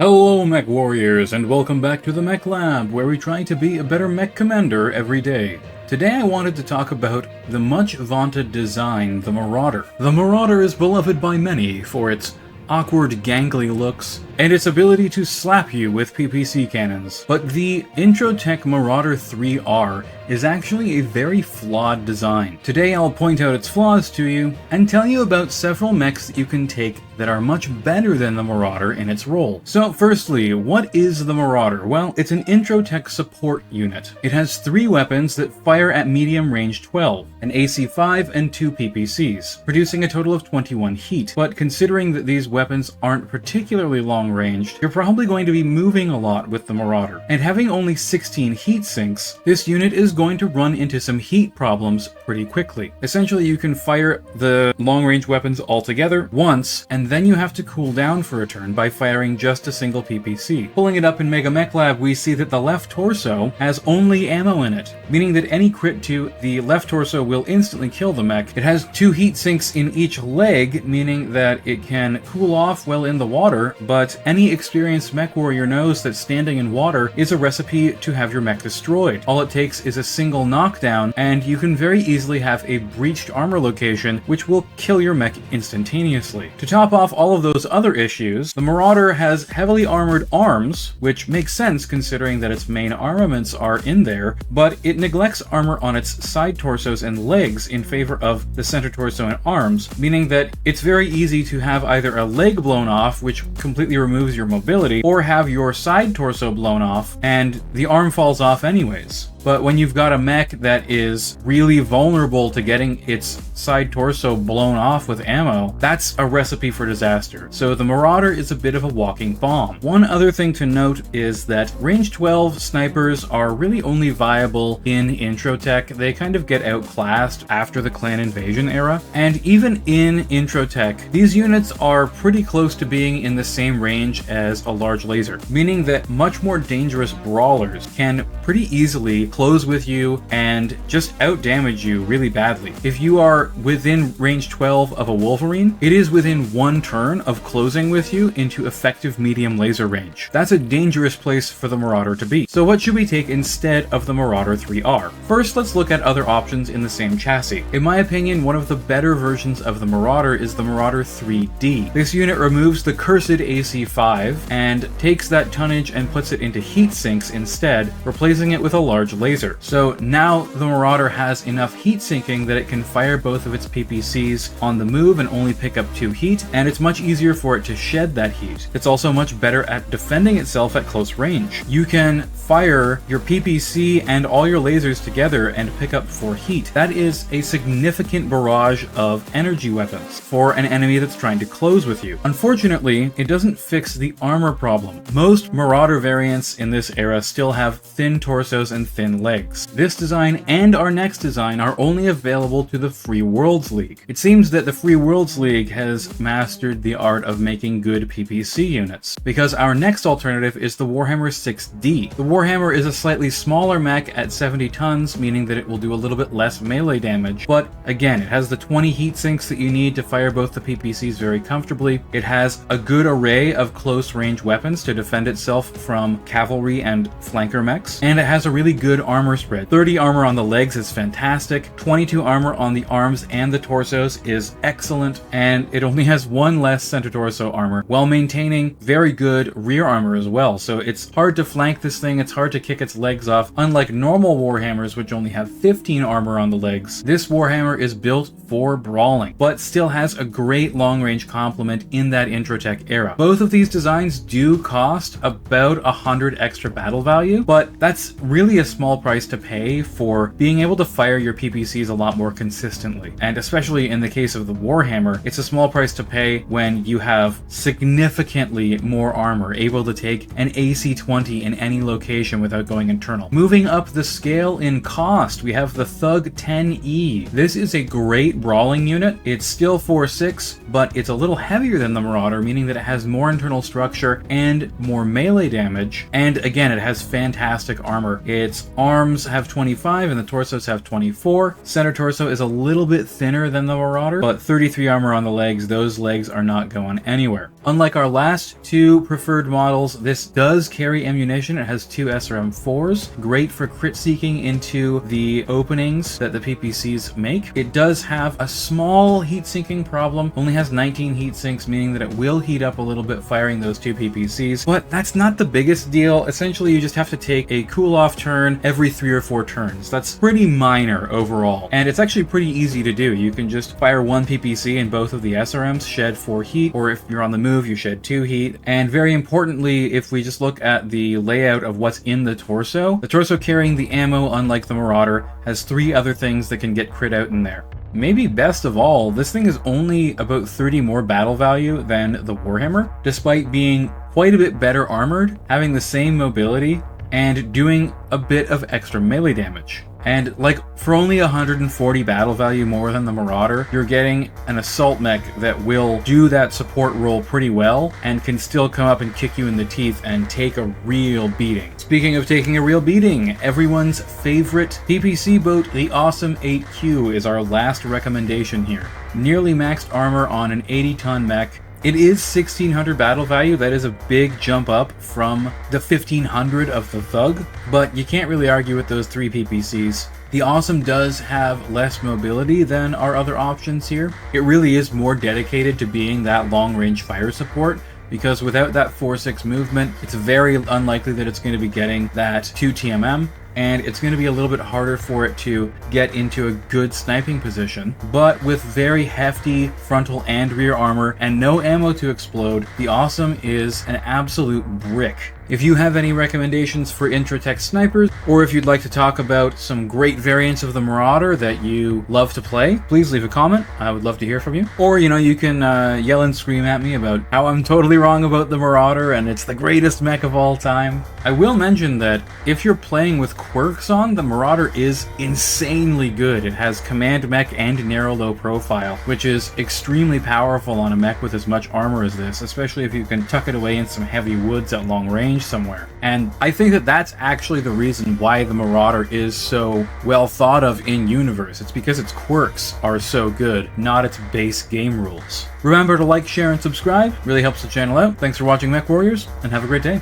Hello mech warriors and welcome back to the Mech Lab, where we try to be a better mech commander every day. Today I wanted to talk about the much vaunted design, the Marauder. The Marauder is beloved by many for its awkward gangly looks and its ability to slap you with PPC cannons. But the Introtech Marauder 3R is actually a very flawed design. Today I'll point out its flaws to you and tell you about several mechs that you can take that are much better than the Marauder in its role. So firstly, what is the Marauder? Well, it's an Introtech support unit. It has 3 weapons that fire at medium range 12, an AC-5 and 2 PPCs, producing a total of 21 heat. But considering that these weapons aren't particularly long ranged, you're probably going to be moving a lot with the Marauder. And having only 16 heat sinks, this unit is going to run into some heat problems pretty quickly. Essentially, you can fire the long-range weapons all together once, and then you have to cool down for a turn by firing just a single PPC. Pulling it up in Mega Mech Lab, we see that the left torso has only ammo in it, meaning that any crit to the left torso will instantly kill the mech. It has 2 heat sinks in each leg, meaning that it can cool off while in the water, but any experienced mech warrior knows that standing in water is a recipe to have your mech destroyed. All it takes is a single knockdown, and you can very easily have a breached armor location, which will kill your mech instantaneously. To top off all of those other issues, the Marauder has heavily armored arms, which makes sense considering that its main armaments are in there, but it neglects armor on its side torsos and legs in favor of the center torso and arms, meaning that it's very easy to have either a leg blown off, which completely removes your mobility, or have your side torso blown off and the arm falls off anyways. But when you've got a mech that is really vulnerable to getting its side torso blown off with ammo, that's a recipe for disaster. So the Marauder is a bit of a walking bomb. One other thing to note is that range 12 snipers are really only viable in Introtech. They kind of get outclassed after the clan invasion era. And even in Introtech, these units are pretty close to being in the same range as a large laser, meaning that much more dangerous brawlers can pretty easily close with you and just out damage you really badly. If you are within range 12 of a Wolverine, it is within 1 turn of closing with you into effective medium laser range. That's a dangerous place for the Marauder to be. So what should we take instead of the Marauder 3R? First, let's look at other options in the same chassis. In my opinion, one of the better versions of the Marauder is the Marauder 3D. This unit removes the cursed AC-5 and takes that tonnage and puts it into heat sinks instead, replacing it with a large laser. So now the Marauder has enough heat sinking that it can fire both of its PPCs on the move and only pick up 2 heat, and it's much easier for it to shed that heat. It's also much better at defending itself at close range. You can fire your PPC and all your lasers together and pick up 4 heat. That is a significant barrage of energy weapons for an enemy that's trying to close with you. Unfortunately, it doesn't fix the armor problem. Most Marauder variants in this era still have thin torsos and thin legs. This design and our next design are only available to the Free Worlds League. It seems that the Free Worlds League has mastered the art of making good PPC units, because our next alternative is the Warhammer 6D. The Warhammer is a slightly smaller mech at 70 tons, meaning that it will do a little bit less melee damage, but again, it has the 20 heat sinks that you need to fire both the PPCs very comfortably. It has a good array of close range weapons to defend itself from cavalry and flanker mechs, and it has a really good armor spread. 30 armor on the legs is fantastic, 22 armor on the arms and the torsos is excellent, and it only has 1 less center torso armor, while maintaining very good rear armor as well. So it's hard to flank this thing, it's hard to kick its legs off. Unlike normal Warhammers, which only have 15 armor on the legs, this Warhammer is built for brawling, but still has a great long-range complement in that Introtech era. Both of these designs do cost about 100 extra battle value, but that's really a small price to pay for being able to fire your PPCs a lot more consistently. And especially in the case of the Warhammer, it's a small price to pay when you have significantly more armor, able to take an AC-20 in any location without going internal. Moving up the scale in cost, we have the Thug 10E. This is a great brawling unit. It's still 4.6, but it's a little heavier than the Marauder, meaning that it has more internal structure and more melee damage. And again, it has fantastic armor. Its arms have 25 and the torsos have 24. Center torso is a little bit thinner than the Marauder, but 33 armor on the legs. Those legs are not going anywhere. Unlike our last two preferred models, this does carry ammunition. It has two SRM4s, great for crit seeking into the openings that the PPCs make. It does have a small heat sinking problem, only has 19 heat sinks, meaning that it will heat up a little bit firing those two PPCs, but that's not the biggest deal. Essentially, you just have to take a cool off turn every 3 or 4 turns. That's pretty minor overall, and it's actually pretty easy to do. You can just fire one PPC and both of the SRMs shed 4 heat, or if you're on the move, you shed 2 heat. And very importantly, if we just look at the layout of what's in the torso carrying the ammo, unlike the Marauder, has 3 other things that can get crit out in there. Maybe best of all, this thing is only about 30 more battle value than the Warhammer, despite being quite a bit better armored, having the same mobility, and doing a bit of extra melee damage. And like, for only 140 battle value more than the Marauder, you're getting an assault mech that will do that support role pretty well and can still come up and kick you in the teeth and take a real beating. Speaking of taking a real beating, everyone's favorite PPC boat, the Awesome 8Q, is our last recommendation here. Nearly maxed armor on an 80-ton mech. It is 1600 battle value. That is a big jump up from the 1500 of the Thug, but you can't really argue with those 3 PPCs. The Awesome does have less mobility than our other options here. It really is more dedicated to being that long-range fire support, because without that 4-6 movement, it's very unlikely that it's going to be getting that 2 TMM, and it's going to be a little bit harder for it to get into a good sniping position. But with very hefty frontal and rear armor and no ammo to explode, the Awesome is an absolute brick. If you have any recommendations for Intratech snipers, or if you'd like to talk about some great variants of the Marauder that you love to play, please leave a comment. I would love to hear from you. Or, you can yell and scream at me about how I'm totally wrong about the Marauder and it's the greatest mech of all time. I will mention that if you're playing with quirks on, the Marauder is insanely good. It has command mech and narrow low profile, which is extremely powerful on a mech with as much armor as this, especially if you can tuck it away in some heavy woods at long range somewhere. And I think that that's actually the reason why the Marauder is so well thought of in universe. It's because its quirks are so good, not its base game rules. Remember to like, share, and subscribe. Really helps the channel out. Thanks for watching, Mech Warriors, and have a great day.